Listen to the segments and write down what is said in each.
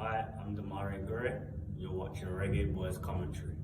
Hi, I'm Damari Gray. You're watching Reggae Boys Commentary.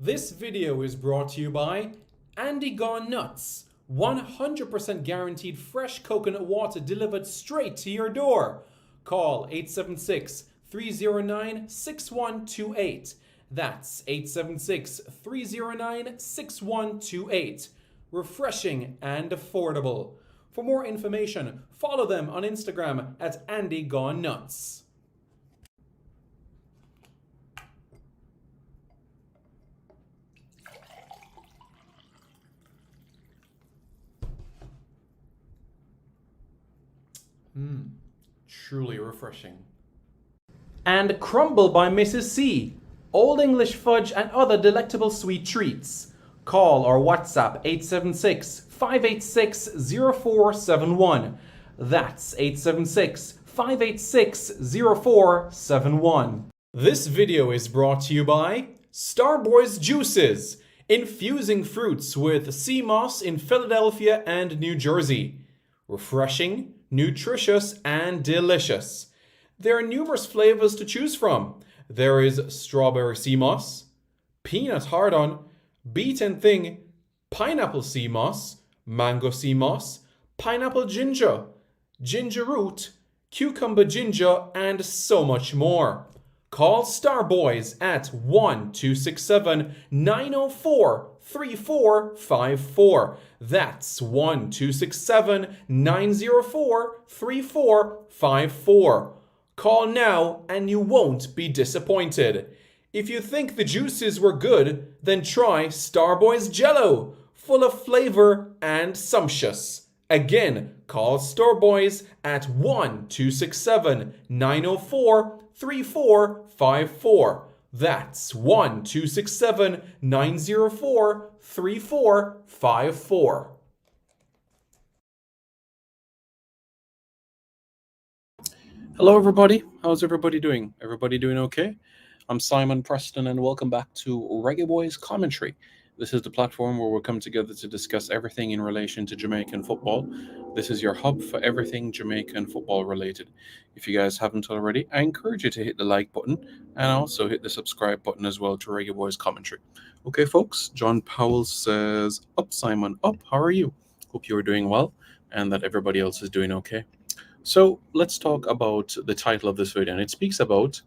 This video is brought to you by Andy Gone Nuts. 100% guaranteed fresh coconut water delivered straight to your door. Call 876-309-6128. That's 876-309-6128. Refreshing and affordable. For more information, follow them on Instagram at Andy Gone Nuts. Truly refreshing. And Crumble by Mrs. C. Old English fudge and other delectable sweet treats. Call or WhatsApp 876-586-0471. That's 876-586-0471. This video is brought to you by Starboys Juices. Infusing fruits with sea moss in Philadelphia and New Jersey. Refreshing, nutritious, and delicious. There are numerous flavors to choose from. There is strawberry sea moss, peanut hard-on, beaten thing, pineapple sea moss, mango sea moss, pineapple ginger, ginger root, cucumber ginger, and so much more. Call Starboys at 1-267-904-3454. That's 1-267-904-3454. Call now and you won't be disappointed. If you think the juices were good, then try Starboys Jello, full of flavor and sumptuous. Again, call Starboys at 1-267-904-3454. That's 1-267-904-3454. Hello everybody, how's everybody doing? Everybody doing okay? I'm Simon Preston and welcome back to Reggae Boys Commentary. This is the platform where we'll come together to discuss everything in relation to Jamaican football. This is your hub for everything Jamaican football related. If you guys haven't already, I encourage you to hit the like button and also hit the subscribe button as well to Reggae Boys Commentary. Okay, folks, John Powell says, up Simon, up, how are you? Hope you are doing well and that everybody else is doing okay. So let's talk about the title of this video, and it speaks about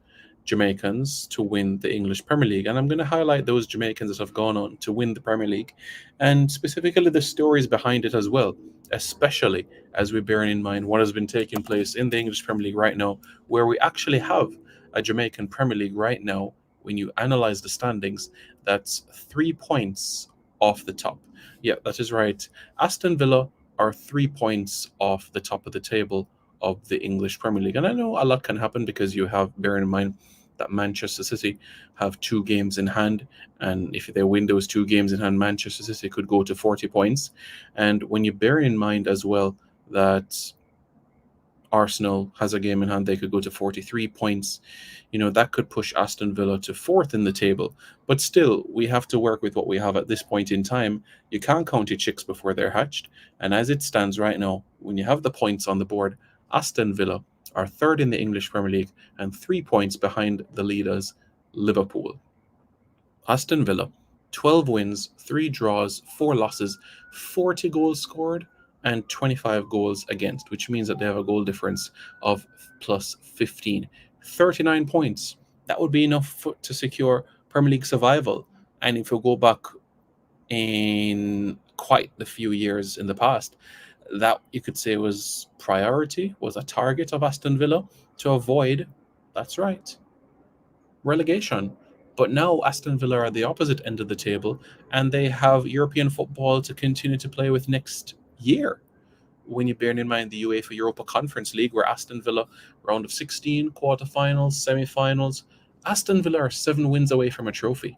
Jamaicans to win the English Premier League. And I'm going to highlight those Jamaicans that have gone on to win the Premier League and specifically the stories behind it as well, especially as we bear in mind what has been taking place in the English Premier League right now, where we actually have a Jamaican Premier League right now. When you analyze the standings, that's 3 points off the top. Yeah, that is right. Aston Villa are 3 points off the top of the table of the English Premier League. And I know a lot can happen because you have, bear in mind, that Manchester City have 2 games in hand, and if they win those 2 games in hand, Manchester City could go to 40 points. And when you bear in mind as well that Arsenal has a game in hand, they could go to 43 points. You know, that could push Aston Villa to 4th in the table. But still, we have to work with what we have at this point in time. You can't count your chicks before they're hatched. And as it stands right now, when you have the points on the board, Aston Villa are third in the English Premier League and 3 points behind the leaders, Liverpool. Aston Villa, 12 wins, 3 draws, 4 losses, 40 goals scored, and 25 goals against, which means that they have a goal difference of plus 15. 39 points. That would be enough to secure Premier League survival. And if you go back in quite a few years in the past, that you could say was a target of Aston Villa to avoid, that's right, relegation. But now Aston Villa are at the opposite end of the table and they have European football to continue to play with next year. When you bear in mind the UEFA Europa Conference League, where Aston Villa, round of 16, quarterfinals, semi-finals, Aston Villa are 7 wins away from a trophy.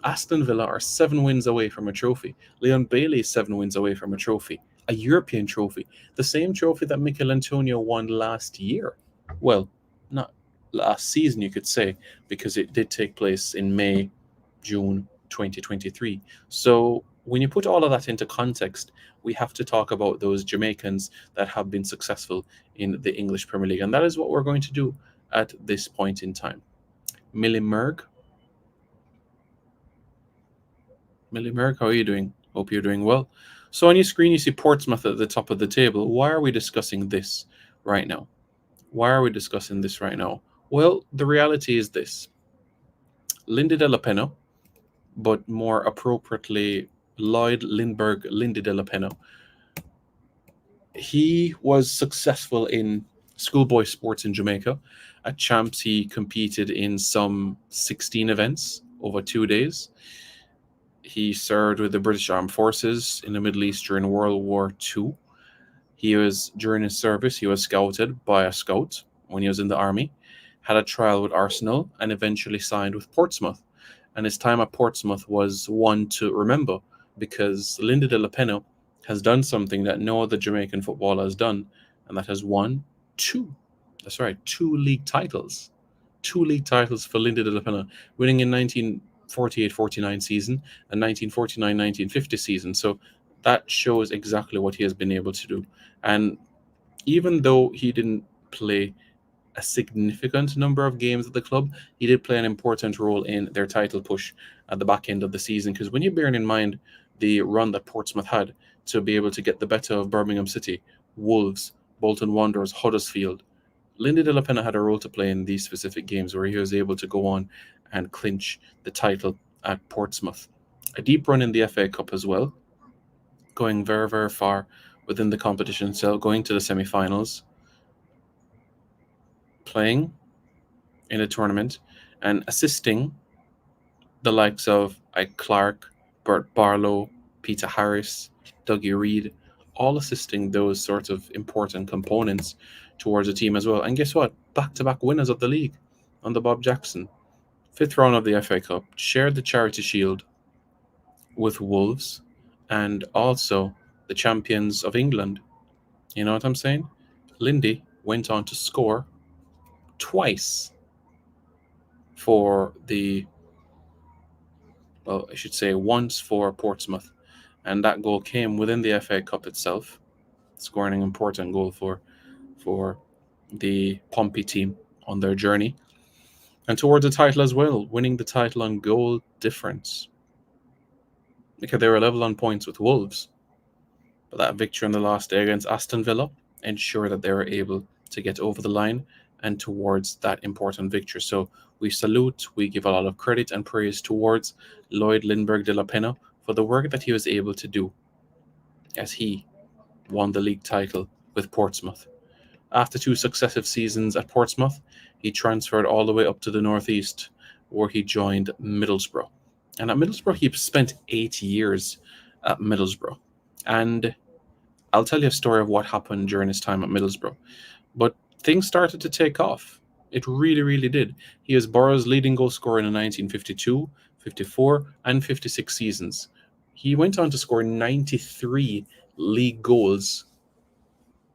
Aston Villa are 7 wins away from a trophy. Leon Bailey is 7 wins away from a trophy, a European trophy, the same trophy that Mikel Antonio won last year. Well, not last season, you could say, because it did take place in May, June 2023. So when you put all of that into context, we have to talk about those Jamaicans that have been successful in the English Premier League. And that is what we're going to do at this point in time. Millie Merg, how are you doing? Hope you're doing well. So on your screen, you see Portsmouth at the top of the table. Why are we discussing this right now? Well, the reality is this. Lindy Delapenha, but more appropriately, Lloyd Lindbergh Lindy Delapenha. He was successful in schoolboy sports in Jamaica. At Champs, he competed in some 16 events over 2 days. He served with the British Armed Forces in the Middle East during World War II. During his service, he was scouted by a scout when he was in the army, had a trial with Arsenal, and eventually signed with Portsmouth. And his time at Portsmouth was one to remember because Lindy Delapenha has done something that no other Jamaican footballer has done, and that has won 2. That's right, 2 league titles. 2 league titles for Lindy Delapenha, winning in 1948-49 season and 1949-1950 season. So that shows exactly what he has been able to do. And even though he didn't play a significant number of games at the club, he did play an important role in their title push at the back end of the season. Because when you're bearing in mind the run that Portsmouth had to be able to get the better of Birmingham City, Wolves, Bolton Wanderers, Huddersfield, Lindy Delapenha had a role to play in these specific games where he was able to go on and clinch the title at Portsmouth. A deep run in the FA Cup as well, going very, very far within the competition, so going to the semi-finals, playing in a tournament, and assisting the likes of Ike Clark, Bert Barlow, Peter Harris, Dougie Reid, all assisting those sorts of important components towards the team as well. And guess what? Back-to-back winners of the league under Bob Jackson. 5th round of the FA Cup, shared the Charity Shield with Wolves, and also the champions of England. You know what I'm saying? Lindy went on to score twice for I should say once for Portsmouth. And that goal came within the FA Cup itself, scoring an important goal for the Pompey team on their journey. And towards the title as well, winning the title on goal difference. Because they were level on points with Wolves. But that victory on the last day against Aston Villa ensured that they were able to get over the line and towards that important victory. So we give a lot of credit and praise towards Lloyd Lindbergh Delapenha for the work that he was able to do as he won the league title with Portsmouth. After 2 successive seasons at Portsmouth, he transferred all the way up to the northeast, where he joined Middlesbrough. And at Middlesbrough, he spent 8 years at Middlesbrough. And I'll tell you a story of what happened during his time at Middlesbrough. But things started to take off. It really, really did. He is Borough's leading goal scorer in the 1952, 54, and 56 seasons. He went on to score 93 league goals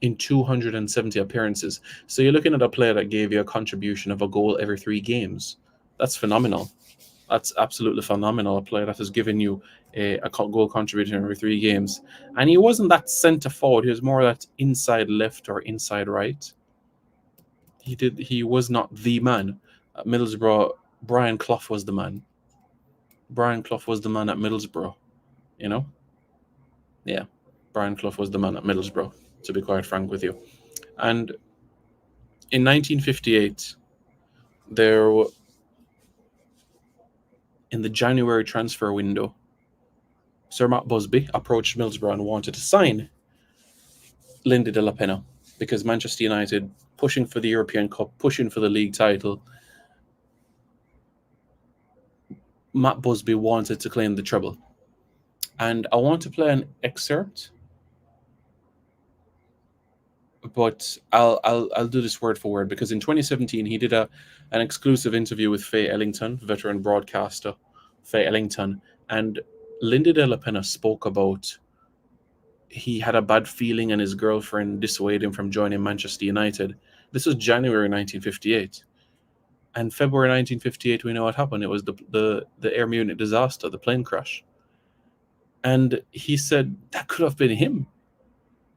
in 270 appearances. So you're looking at a player that gave you a contribution of a goal every 3 games. That's phenomenal. That's absolutely phenomenal. A player that has given you a goal contribution every 3 games. And he wasn't that centre forward. He was more that inside left or inside right. He was not the man at Middlesbrough. Brian Clough was the man. Brian Clough was the man at Middlesbrough. You know, yeah, Brian Clough was the man at Middlesbrough. To be quite frank with you, and in 1958, there in the January transfer window, Sir Matt Busby approached Middlesbrough and wanted to sign Lindy Delapenha because Manchester United, pushing for the European Cup, pushing for the league title, Matt Busby wanted to claim the treble. And I want to play an excerpt, but I'll do this word for word because in 2017 he did an exclusive interview with Faye Ellington, veteran broadcaster Faye Ellington, and Lindy Delapenha spoke about he had a bad feeling and his girlfriend dissuaded him from joining Manchester United. This was January 1958. And February 1958, we know what happened. It was the Air Munich disaster, the plane crash. And he said that could have been him.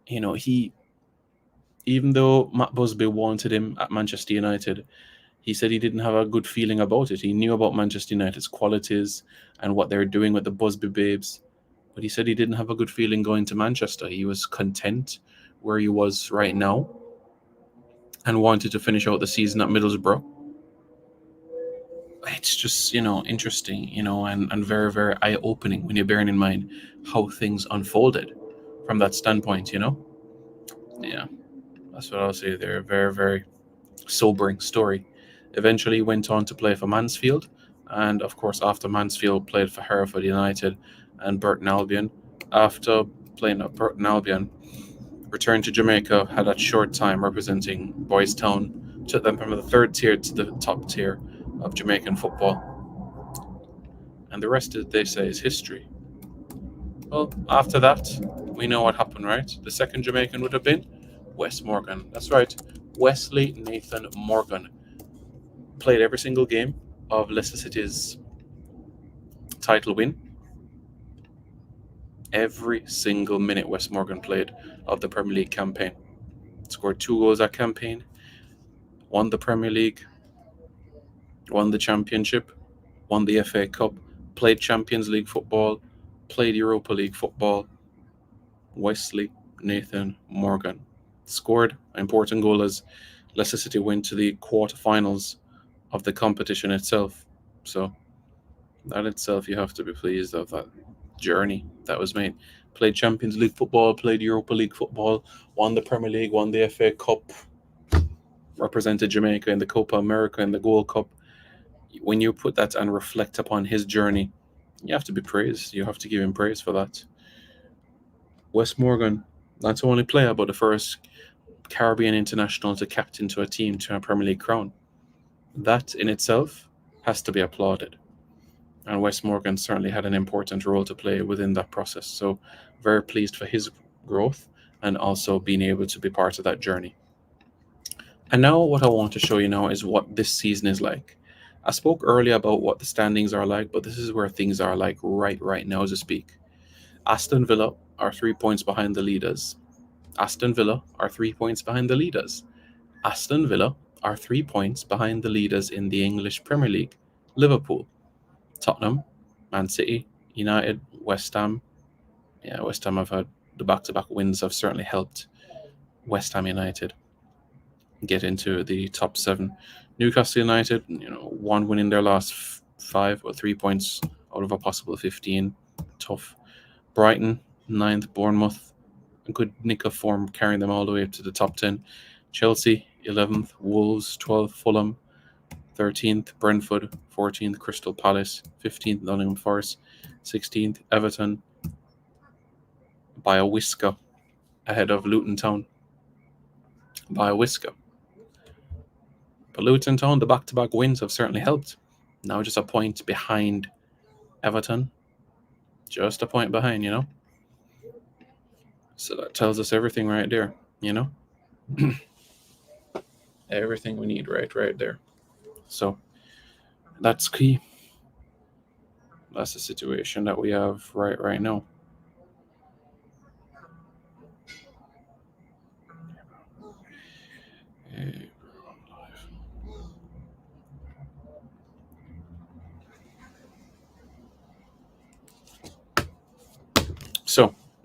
You know, even though Matt Busby wanted him at Manchester United, he said he didn't have a good feeling about it. He knew about Manchester United's qualities and what they were doing with the Busby babes. But he said he didn't have a good feeling going to Manchester. He was content where he was right now and wanted to finish out the season at Middlesbrough. It's just, interesting, and very, very eye opening when you're bearing in mind how things unfolded from that standpoint, Yeah, that's what I'll say there. Very, very sobering story. Eventually went on to play for Mansfield, and of course, after Mansfield, played for Hereford United and Burton Albion. After playing at Burton Albion, returned to Jamaica, had a short time representing Boys Town, took them from the third tier to the top tier of Jamaican football. And the rest, they say, is history. Well, after that, we know what happened, right? The second Jamaican would have been Wes Morgan. That's right, Wesley Nathan Morgan. Played every single game of Leicester City's title win. Every single minute Wes Morgan played of the Premier League campaign. Scored 2 goals that campaign, won the Premier League, won the Championship, won the FA Cup, played Champions League football, played Europa League football. Wesley Nathan Morgan scored an important goal as Leicester City went to the quarterfinals of the competition itself. So that itself, you have to be pleased of that journey that was made. Played Champions League football, played Europa League football, won the Premier League, won the FA Cup, represented Jamaica in the Copa America and the Gold Cup. When you put that and reflect upon his journey, you have to be praised. You have to give him praise for that. Wes Morgan, not only player, but the first Caribbean international to captain to a team to a Premier League crown. That in itself has to be applauded. And Wes Morgan certainly had an important role to play within that process. So, very pleased for his growth and also being able to be part of that journey. And now, what I want to show you now is what this season is like. I spoke earlier about what the standings are like, but this is where things are like right now as I speak. Aston Villa are 3 points behind the leaders. Aston Villa are 3 points behind the leaders. Aston Villa are 3 points behind the leaders in the English Premier League. Liverpool, Tottenham, Man City, United, West Ham. Yeah, West Ham have had the back-to-back wins have certainly helped West Ham United get into the top 7. Newcastle United, 1 win in their last 5 or 3 points out of a possible 15. Tough. Brighton, 9th. Bournemouth, a good nick of form carrying them all the way up to the top 10. Chelsea, 11th. Wolves, 12th. Fulham, 13th. Brentford, 14th. Crystal Palace, 15th. Nottingham Forest, 16th. Everton, by a whisker ahead of Luton Town. By a whisker. But Luton Town, the back-to-back wins have certainly helped. Now just a point behind Everton. Just a point behind, So that tells us everything right there, Everything we need right there. So that's key. That's the situation that we have right now.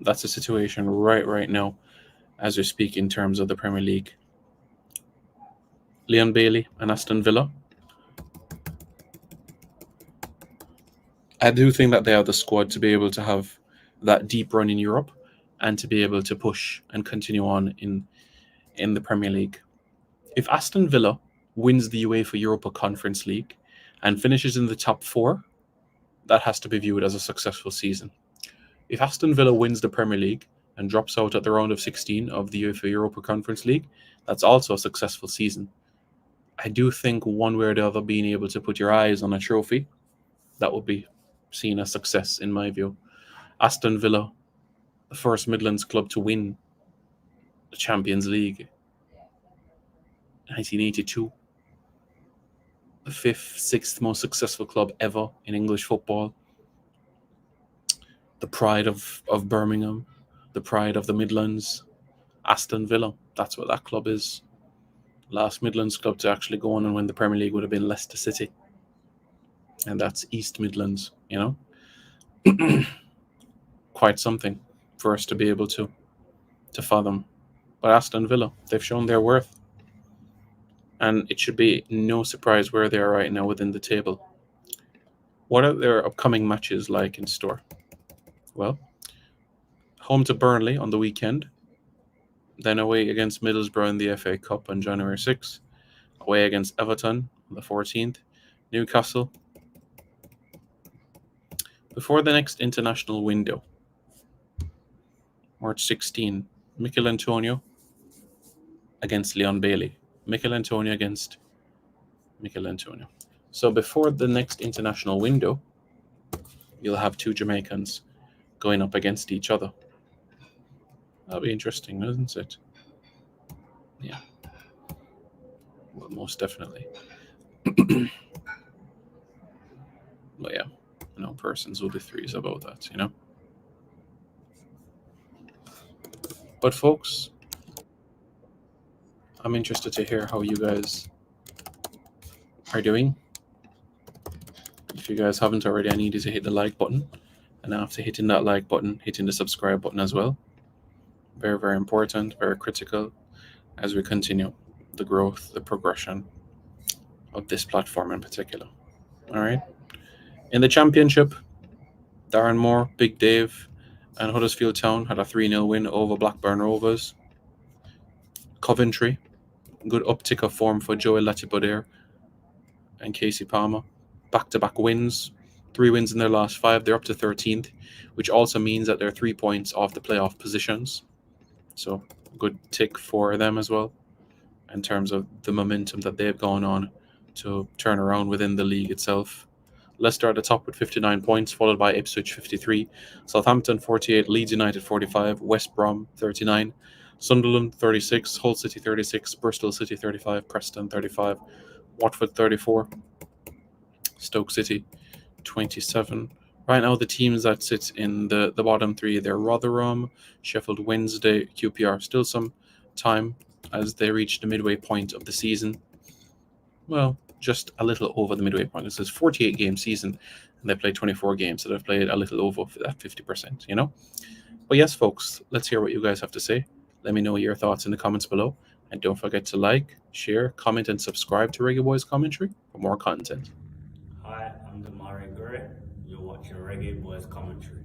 That's the situation right now as we speak in terms of the Premier League. Leon Bailey and Aston Villa. I do think that they have the squad to be able to have that deep run in Europe and to be able to push and continue on in the Premier League. If Aston Villa wins the UEFA Europa Conference League and finishes in the top 4, that has to be viewed as a successful season. If Aston Villa wins the Premier League and drops out at the round of 16 of the UEFA Europa Conference League, that's also a successful season. I do think one way or the other being able to put your eyes on a trophy, that would be seen as success in my view. Aston Villa, the first Midlands club to win the Champions League, 1982. The 5th, 6th most successful club ever in English football. The pride of Birmingham, the pride of the Midlands. Aston Villa, that's what that club is. Last Midlands club to actually go on and win the Premier League would have been Leicester City. And that's East Midlands, you know. Quite something for us to be able to fathom. But Aston Villa, they've shown their worth. And it should be no surprise where they are right now within the table. What are their upcoming matches like in store? Well, home to Burnley on the weekend, then away against Middlesbrough in the FA Cup on January 6th, away against Everton on the 14th, Newcastle. Before the next international window, March 16, Mikel Antonio against Leon Bailey. Mikel Antonio against Mikel Antonio. So before the next international window, you'll have 2 Jamaicans going up against each other. That'll be interesting, isn't it? Yeah. Well, most definitely. But yeah, persons will be 3s about that, But folks, I'm interested to hear how you guys are doing. If you guys haven't already, I need you to hit the like button. And after hitting that like button, hitting the subscribe button as well. Very, very important, very critical as we continue the growth, the progression of this platform in particular. All right. In the championship, Darren Moore, Big Dave, and Huddersfield Town had a 3-0 win over Blackburn Rovers. Coventry, good uptick of form for Joey Latibodaire and Casey Palmer. Back-to-back wins, 3 wins in their last 5. They're up to 13th, which also means that they're 3 points off the playoff positions. So good tick for them as well in terms of the momentum that they've gone on to turn around within the league itself. Leicester at the top with 59 points, followed by Ipswich 53, Southampton 48, Leeds United 45, West Brom 39, Sunderland 36, Hull City 36, Bristol City 35, Preston 35, Watford 34, Stoke City 27. Right now, the teams that sit in the bottom 3, they're Rotherham, Sheffield Wednesday, QPR. Still some time as they reach the midway point of the season. Well, just a little over the midway point. This is a 48-game season, and they played 24 games, so they've played a little over that 50%, But yes, folks, let's hear what you guys have to say. Let me know your thoughts in the comments below. And don't forget to like, share, comment, and subscribe to Reggae Boys Commentary for more content. Hi, I'm Damari Gray. You're watching Reggae Boys Commentary.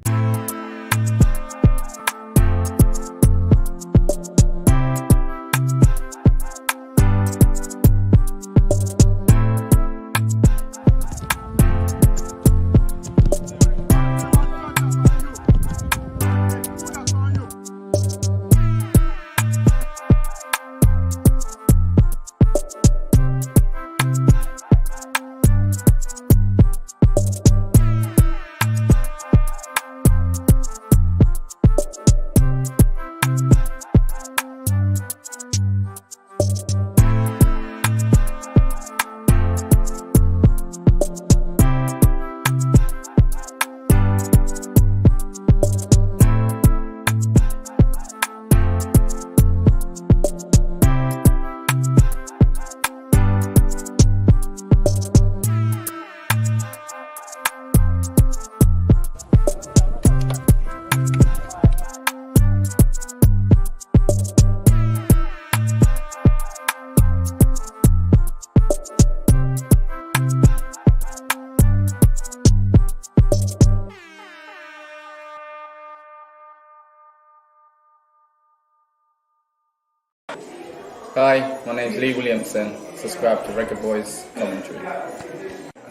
Hi, my name's Lee Williamson. Subscribe to Reggae Boys Commentary.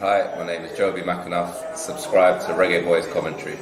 Hi, my name is Joby McAnuff. Subscribe to Reggae Boys Commentary.